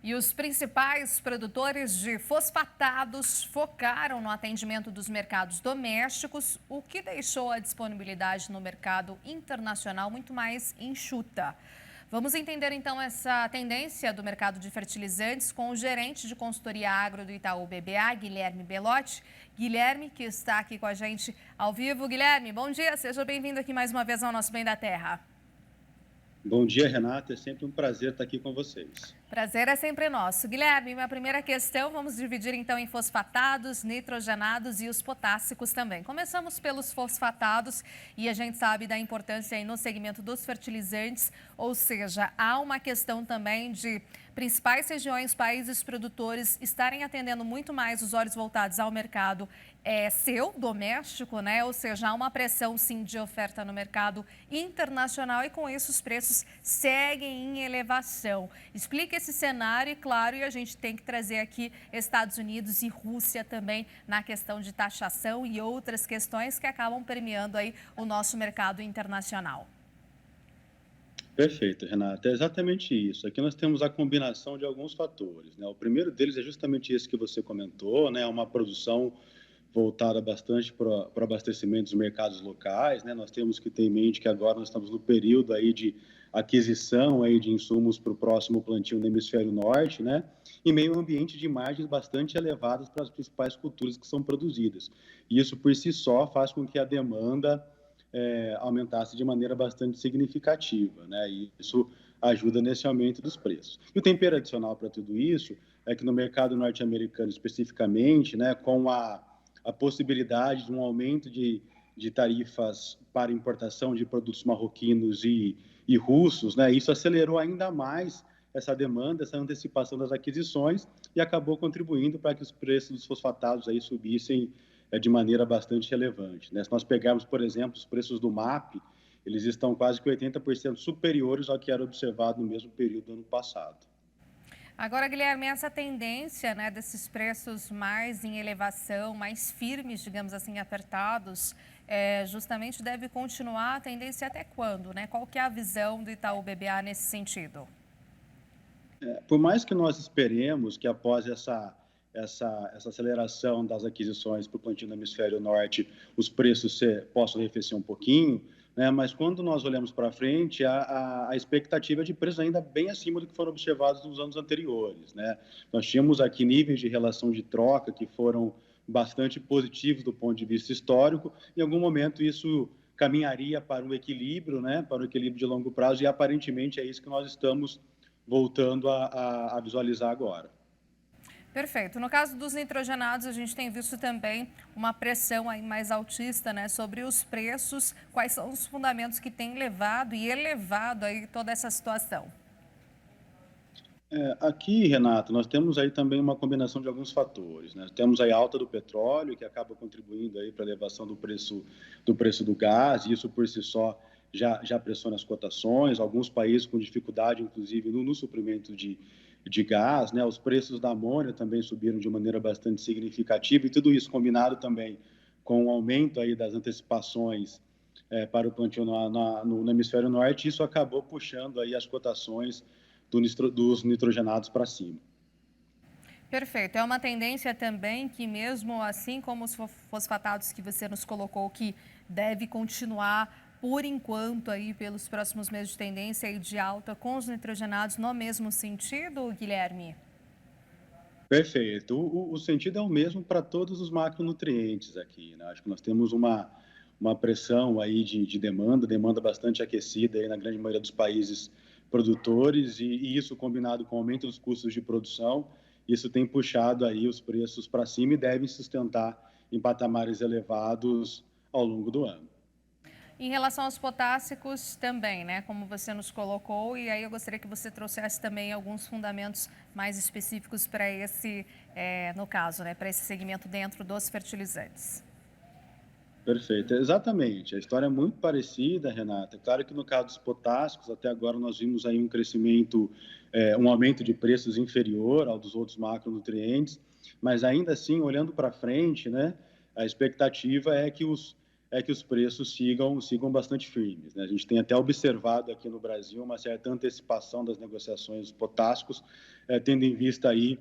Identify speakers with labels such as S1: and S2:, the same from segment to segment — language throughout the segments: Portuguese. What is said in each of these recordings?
S1: E os principais produtores de fosfatados focaram no atendimento dos mercados domésticos, o que deixou a disponibilidade no mercado internacional muito mais enxuta. Vamos entender então essa tendência do mercado de fertilizantes com o gerente de consultoria agro do Itaú BBA, Guilherme Belotti. Guilherme, que está aqui com a gente ao vivo. Guilherme, bom dia, seja bem-vindo aqui mais uma vez ao nosso Bem da Terra.
S2: Bom dia, Renata. É sempre um prazer estar aqui com vocês.
S1: Prazer é sempre nosso. Guilherme, minha primeira questão, vamos dividir então em fosfatados, nitrogenados e os potássicos também. Começamos pelos fosfatados e a gente sabe da importância aí no segmento dos fertilizantes, ou seja, há uma questão também de principais regiões, países produtores estarem atendendo muito mais os olhos voltados ao mercado seu, doméstico, né? Ou seja, há uma pressão sim de oferta no mercado internacional e com isso os preços seguem em elevação. Explique esse cenário e, claro, e a gente tem que trazer aqui Estados Unidos e Rússia também na questão de taxação e outras questões que acabam permeando aí o nosso mercado internacional.
S2: Perfeito, Renata. É exatamente isso. Aqui nós temos a combinação de alguns fatores, né? O primeiro deles é justamente esse que você comentou, né? Uma produção voltada bastante para o abastecimento dos mercados locais, né? Nós temos que ter em mente que agora nós estamos no período aí de aquisição aí de insumos para o próximo plantio no hemisfério norte, né? Em meio a um ambiente de margens bastante elevadas para as principais culturas que são produzidas. E isso por si só faz com que a demanda aumentasse de maneira bastante significativa, né? E isso ajuda nesse aumento dos preços. E o tempero adicional para tudo isso é que no mercado norte-americano especificamente, né, com a possibilidade de um aumento de tarifas para importação de produtos marroquinos e russos, né, isso acelerou ainda mais essa demanda, essa antecipação das aquisições e acabou contribuindo para que os preços dos fosfatados aí subissem de maneira bastante relevante, né? Se nós pegarmos, por exemplo, os preços do MAP, eles estão quase que 80% superiores ao que era observado no mesmo período do ano passado.
S1: Agora, Guilherme, essa tendência, né, desses preços mais em elevação, mais firmes, digamos assim, apertados, justamente deve continuar a tendência até quando, né? Qual que é a visão do Itaú BBA nesse sentido?
S2: Por mais que nós esperemos que após essa aceleração das aquisições para o plantio no hemisfério norte, os preços possam arrefecer um pouquinho, né? Mas quando nós olhamos para frente, a expectativa é de preços ainda bem acima do que foram observados nos anos anteriores, né? Nós tínhamos aqui níveis de relação de troca que foram bastante positivos do ponto de vista histórico. Em algum momento isso caminharia para um equilíbrio, né? Para um equilíbrio de longo prazo e aparentemente é isso que nós estamos voltando a visualizar agora.
S1: Perfeito. No caso dos nitrogenados, a gente tem visto também uma pressão aí mais altista, né, sobre os preços. Quais são os fundamentos que têm levado e elevado aí toda essa situação?
S2: Aqui, Renato, nós temos aí também uma combinação de alguns fatores, né? Temos aí a alta do petróleo, que acaba contribuindo aí para a elevação do preço do gás, e isso por si só já pressiona as cotações. Alguns países com dificuldade, inclusive, no suprimento de gás, né? Os preços da amônia também subiram de maneira bastante significativa, e tudo isso combinado também com o aumento aí das antecipações para o plantio no hemisfério norte, isso acabou puxando aí as cotações dos nitrogenados para cima.
S1: Perfeito. É uma tendência também que, mesmo assim como os fosfatados que você nos colocou, que deve continuar por enquanto aí pelos próximos meses de tendência e de alta com os nitrogenados no mesmo sentido, Guilherme?
S2: Perfeito. O sentido é o mesmo para todos os macronutrientes aqui, né? Acho que nós temos uma pressão aí de demanda bastante aquecida aí na grande maioria dos países produtores e isso combinado com o aumento dos custos de produção, isso tem puxado aí os preços para cima e deve sustentar em patamares elevados ao longo do ano.
S1: Em relação aos potássicos também, né? Como você nos colocou, e aí eu gostaria que você trouxesse também alguns fundamentos mais específicos para esse, no caso, né? Para esse segmento dentro dos fertilizantes.
S2: Perfeito, exatamente. A história é muito parecida, Renata. É claro que no caso dos potássicos, até agora nós vimos aí um crescimento, um aumento de preços inferior ao dos outros macronutrientes, mas ainda assim, olhando para frente, né, a expectativa é que é que os preços sigam bastante firmes, né? A gente tem até observado aqui no Brasil uma certa antecipação das negociações dos potássicos, tendo em vista aí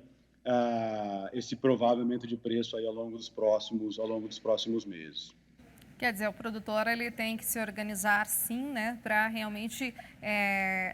S2: esse provável aumento de preço aí ao longo dos próximos meses.
S1: Quer dizer, o produtor ele tem que se organizar sim, né, para realmente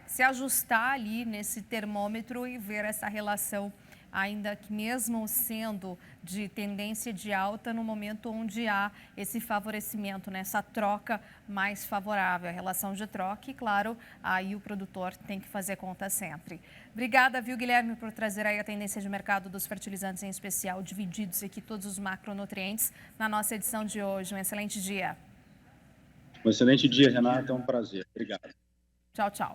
S1: se ajustar ali nesse termômetro e ver essa relação, ainda que mesmo sendo de tendência de alta, no momento onde há esse favorecimento, né, essa troca mais favorável, a relação de troca e, claro, aí o produtor tem que fazer conta sempre. Obrigada, viu, Guilherme, por trazer aí a tendência de mercado dos fertilizantes, em especial, divididos aqui todos os macronutrientes na nossa edição de hoje. Um excelente dia.
S2: Um excelente dia, Renata. É um prazer. Obrigado.
S1: Tchau, tchau.